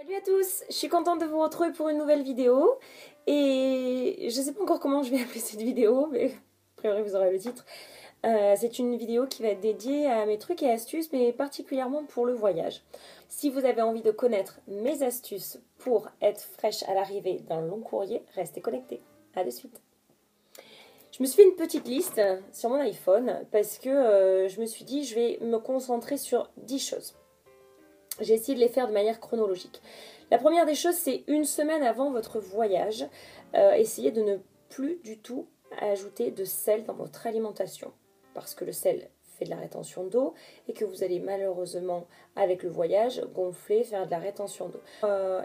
Salut à tous, je suis contente de vous retrouver pour une nouvelle vidéo et je sais pas encore comment je vais appeler cette vidéo mais a priori vous aurez le titre. C'est une vidéo qui va être dédiée à mes trucs et astuces mais particulièrement pour le voyage. Si vous avez envie de connaître mes astuces pour être fraîche à l'arrivée d'un long courrier, restez connectés. À de suite. Je me suis fait une petite liste sur mon iPhone parce que je me suis dit je vais me concentrer sur 10 choses. J'ai essayé de les faire de manière chronologique. La première des choses, c'est une semaine avant votre voyage, essayez de ne plus du tout ajouter de sel dans votre alimentation. Parce que le sel fait de la rétention d'eau et que vous allez malheureusement, avec le voyage, gonfler, faire de la rétention d'eau.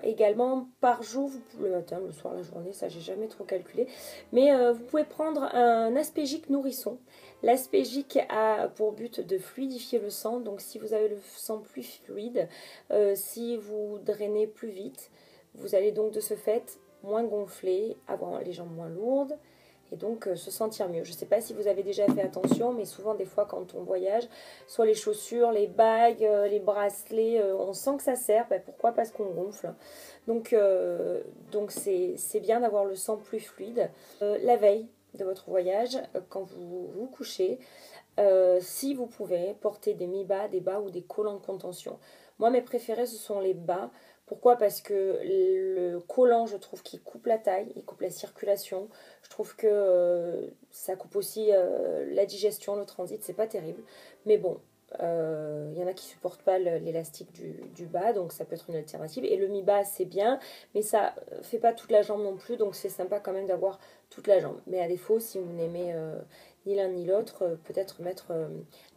Également, par jour, le matin, le soir, la journée, ça j'ai jamais trop calculé, mais vous pouvez prendre un aspégique nourrisson. L'aspégique a pour but de fluidifier le sang, donc si vous avez le sang plus fluide, si vous drainez plus vite, vous allez donc de ce fait moins gonfler, avoir les jambes moins lourdes et donc se sentir mieux. Je ne sais pas si vous avez déjà fait attention, mais souvent des fois quand on voyage, soit les chaussures, les bagues, les bracelets, on sent que ça serre. Ben, pourquoi? Parce qu'on gonfle. Donc c'est bien d'avoir le sang plus fluide. La veille de votre voyage, quand vous vous couchez, si vous pouvez, porter des mi-bas, des bas ou des collants de contention. Moi, mes préférés, ce sont les bas. Pourquoi? Parce que le collant, je trouve qu'il coupe la taille, il coupe la circulation. Je trouve que ça coupe aussi la digestion, le transit, c'est pas terrible. Mais bon, y en a qui supportent pas l'élastique du bas, donc ça peut être une alternative. Et le mi-bas, c'est bien, mais ça fait pas toute la jambe non plus, donc c'est sympa quand même d'avoir toute la jambe. Mais à défaut, si vous n'aimez ni l'un ni l'autre, peut-être mettre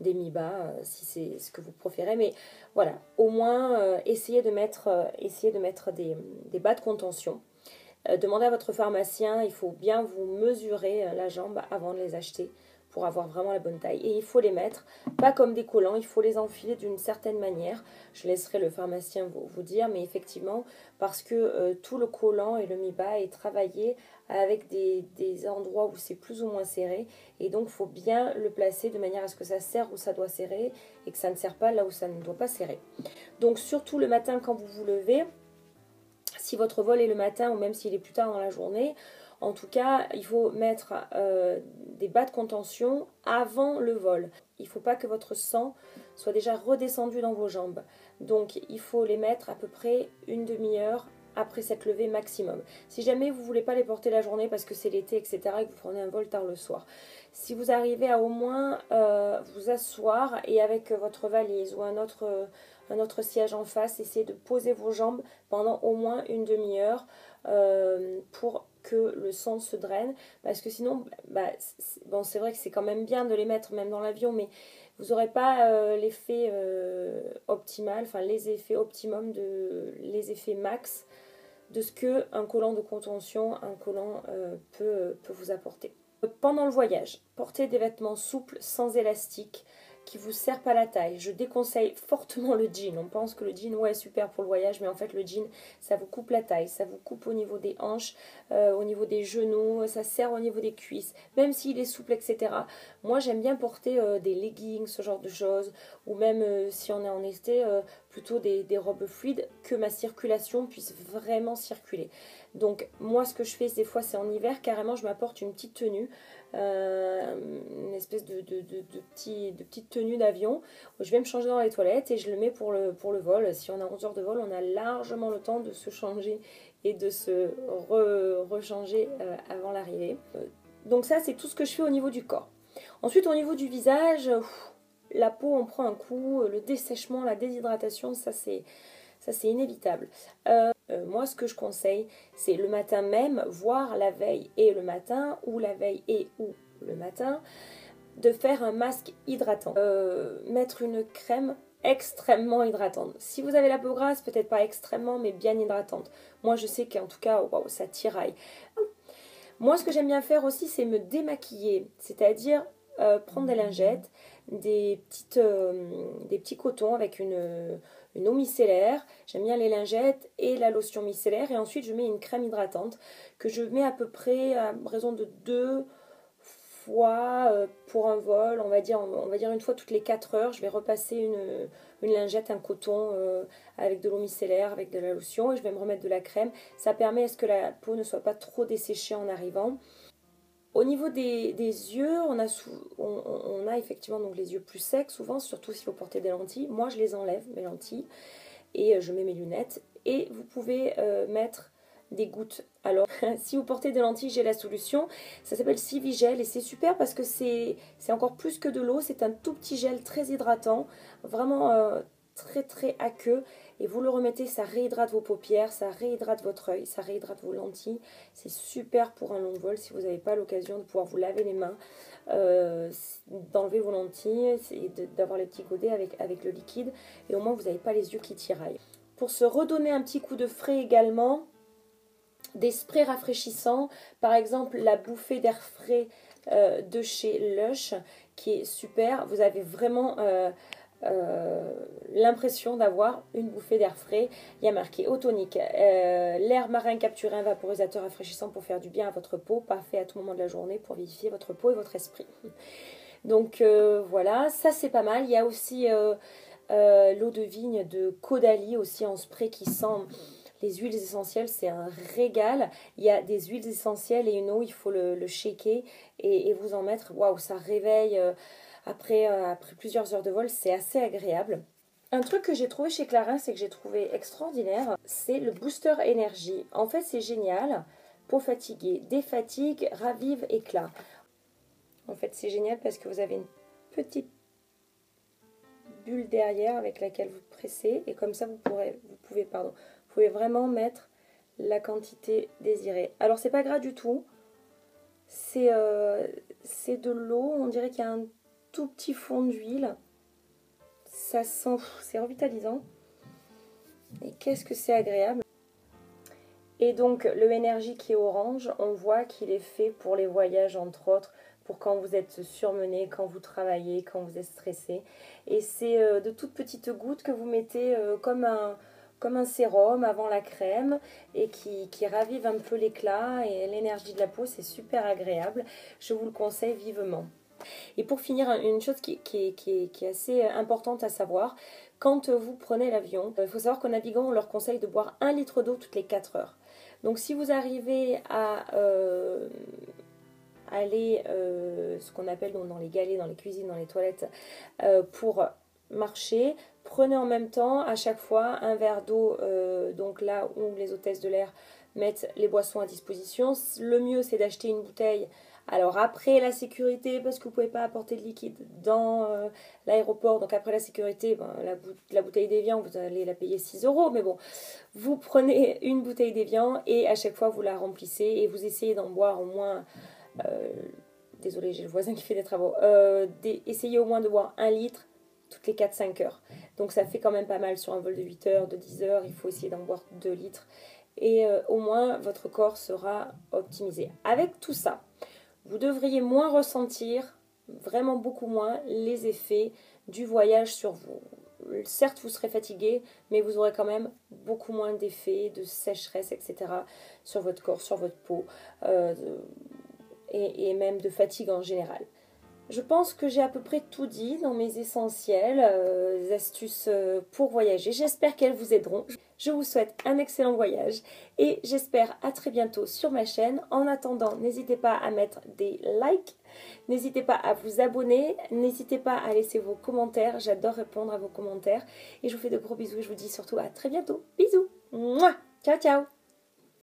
des mi-bas si c'est ce que vous préférez. Mais voilà, au moins essayez de mettre des bas de contention. Demandez à votre pharmacien, il faut bien vous mesurer la jambe avant de les acheter pour avoir vraiment la bonne taille. Et il faut les mettre, pas comme des collants, il faut les enfiler d'une certaine manière. Je laisserai le pharmacien vous dire, mais effectivement, parce que tout le collant et le mi-bas est travaillé avec des endroits où c'est plus ou moins serré. Et donc, il faut bien le placer de manière à ce que ça serre où ça doit serrer et que ça ne serre pas là où ça ne doit pas serrer. Donc, surtout le matin quand vous vous levez, si votre vol est le matin ou même s'il est plus tard dans la journée, en tout cas, il faut mettre des bas de contention avant le vol. Il ne faut pas que votre sang soit déjà redescendu dans vos jambes. Donc, il faut les mettre à peu près une demi-heure après cette levée maximum. Si jamais vous ne voulez pas les porter la journée parce que c'est l'été, etc., et que vous prenez un vol tard le soir, si vous arrivez à au moins vous asseoir et avec votre valise ou un autre siège en face, essayez de poser vos jambes pendant au moins une demi-heure pour que le sang se draine, parce que sinon, bon, c'est vrai que c'est quand même bien de les mettre même dans l'avion, mais vous n'aurez pas l'effet optimal, enfin les effets optimum, les effets max de ce qu'un collant de contention, un collant peut vous apporter. Pendant le voyage, portez des vêtements souples, sans élastique, qui vous serrent pas la taille. Je déconseille fortement le jean. On pense que le jean, ouais, super pour le voyage, mais en fait, le jean, ça vous coupe la taille, ça vous coupe au niveau des hanches, au niveau des genoux, ça serre au niveau des cuisses, même s'il est souple, etc. Moi, j'aime bien porter des leggings, ce genre de choses, ou même si on est en été, plutôt des robes fluides, que ma circulation puisse vraiment circuler. Donc, moi, ce que je fais, des fois, c'est en hiver, carrément, je m'apporte une petite tenue, une espèce de petite tenue d'avion. Je vais me changer dans les toilettes et je le mets pour le vol. Si on a 11 heures de vol, on a largement le temps de se changer et de se rechanger avant l'arrivée. Donc ça, c'est tout ce que je fais au niveau du corps. Ensuite, au niveau du visage, la peau, on prend un coup, le dessèchement, la déshydratation, ça c'est inévitable. Moi, ce que je conseille, c'est le matin même, voire la veille et le matin, ou la veille et ou le matin, de faire un masque hydratant. Mettre une crème extrêmement hydratante. Si vous avez la peau grasse, peut-être pas extrêmement, mais bien hydratante. Moi, je sais qu'en tout cas, wow, ça tiraille. Moi, ce que j'aime bien faire aussi, c'est me démaquiller. C'est-à-dire prendre des lingettes, des petits cotons avec une eau micellaire. J'aime bien les lingettes et la lotion micellaire. Et ensuite, je mets une crème hydratante que je mets à peu près à raison de 2 fois pour un vol, on va dire une fois toutes les 4 heures, je vais repasser une lingette, un coton avec de l'eau micellaire, avec de la lotion et je vais me remettre de la crème. Ça permet à ce que la peau ne soit pas trop desséchée en arrivant. Au niveau des yeux, on a effectivement donc les yeux plus secs souvent, surtout si vous portez des lentilles. Moi je les enlève, mes lentilles, et je mets mes lunettes. Et vous pouvez mettre des gouttes. Alors, si vous portez des lentilles, j'ai la solution. Ça s'appelle Civigel et c'est super parce que c'est encore plus que de l'eau. C'est un tout petit gel très hydratant, vraiment très très aqueux. Et vous le remettez, ça réhydrate vos paupières, ça réhydrate votre œil, ça réhydrate vos lentilles. C'est super pour un long vol si vous n'avez pas l'occasion de pouvoir vous laver les mains, d'enlever vos lentilles et d'avoir les petits godets avec le liquide. Et au moins, vous n'avez pas les yeux qui tiraillent. Pour se redonner un petit coup de frais également, des sprays rafraîchissants, par exemple la bouffée d'air frais de chez Lush qui est super. Vous avez vraiment l'impression d'avoir une bouffée d'air frais. Il y a marqué eau tonique, l'air marin capturé, un vaporisateur rafraîchissant pour faire du bien à votre peau, parfait à tout moment de la journée pour vivifier votre peau et votre esprit. Donc voilà, ça c'est pas mal. Il y a aussi l'eau de vigne de Caudalie aussi en spray qui sent les huiles essentielles, c'est un régal. Il y a des huiles essentielles et une eau, il faut le shaker et vous en mettre. Waouh, ça réveille après plusieurs heures de vol, c'est assez agréable. Un truc que j'ai trouvé chez Clarins et que j'ai trouvé extraordinaire, c'est le booster énergie. En fait, c'est génial pour fatiguer, défatigue, ravive, éclat. En fait, c'est génial parce que vous avez une petite bulle derrière avec laquelle vous pressez et comme ça vous pouvez vraiment mettre la quantité désirée. Alors c'est pas gras du tout, c'est de l'eau, on dirait qu'il y a un tout petit fond d'huile, ça sent, c'est revitalisant et qu'est-ce que c'est agréable. Et donc le Energy qui est orange, on voit qu'il est fait pour les voyages entre autres, pour quand vous êtes surmené, quand vous travaillez, quand vous êtes stressé. Et c'est de toutes petites gouttes que vous mettez comme un sérum avant la crème et qui ravive un peu l'éclat et l'énergie de la peau. C'est super agréable. Je vous le conseille vivement. Et pour finir, une chose qui est assez importante à savoir, quand vous prenez l'avion, il faut savoir qu'aux navigants, on leur conseille de boire 1 litre d'eau toutes les 4 heures. Donc si vous arrivez à aller, ce qu'on appelle donc, dans les galets, dans les cuisines, dans les toilettes, pour marcher, prenez en même temps à chaque fois un verre d'eau, donc là où les hôtesses de l'air mettent les boissons à disposition. Le mieux c'est d'acheter une bouteille. Alors après la sécurité, parce que vous ne pouvez pas apporter de liquide dans l'aéroport, donc après la sécurité, ben, la bouteille d'Evian, vous allez la payer 6 €, mais bon, vous prenez une bouteille d'Evian et à chaque fois vous la remplissez et vous essayez d'en boire au moins, désolé j'ai le voisin qui fait des travaux, essayez au moins de boire 1 litre toutes les 4-5 heures. Donc ça fait quand même pas mal sur un vol de 8 heures, de 10 heures, il faut essayer d'en boire 2 litres et au moins votre corps sera optimisé. Avec tout ça, vous devriez moins ressentir, vraiment beaucoup moins, les effets du voyage sur vous. Certes, vous serez fatigué, mais vous aurez quand même beaucoup moins d'effets, de sécheresse, etc. sur votre corps, sur votre peau, et même de fatigue en général. Je pense que j'ai à peu près tout dit dans mes essentiels astuces pour voyager. J'espère qu'elles vous aideront. Je vous souhaite un excellent voyage et j'espère à très bientôt sur ma chaîne. En attendant, n'hésitez pas à mettre des likes, n'hésitez pas à vous abonner, n'hésitez pas à laisser vos commentaires. J'adore répondre à vos commentaires et je vous fais de gros bisous et je vous dis surtout à très bientôt. Bisous. Mouah. Ciao, ciao.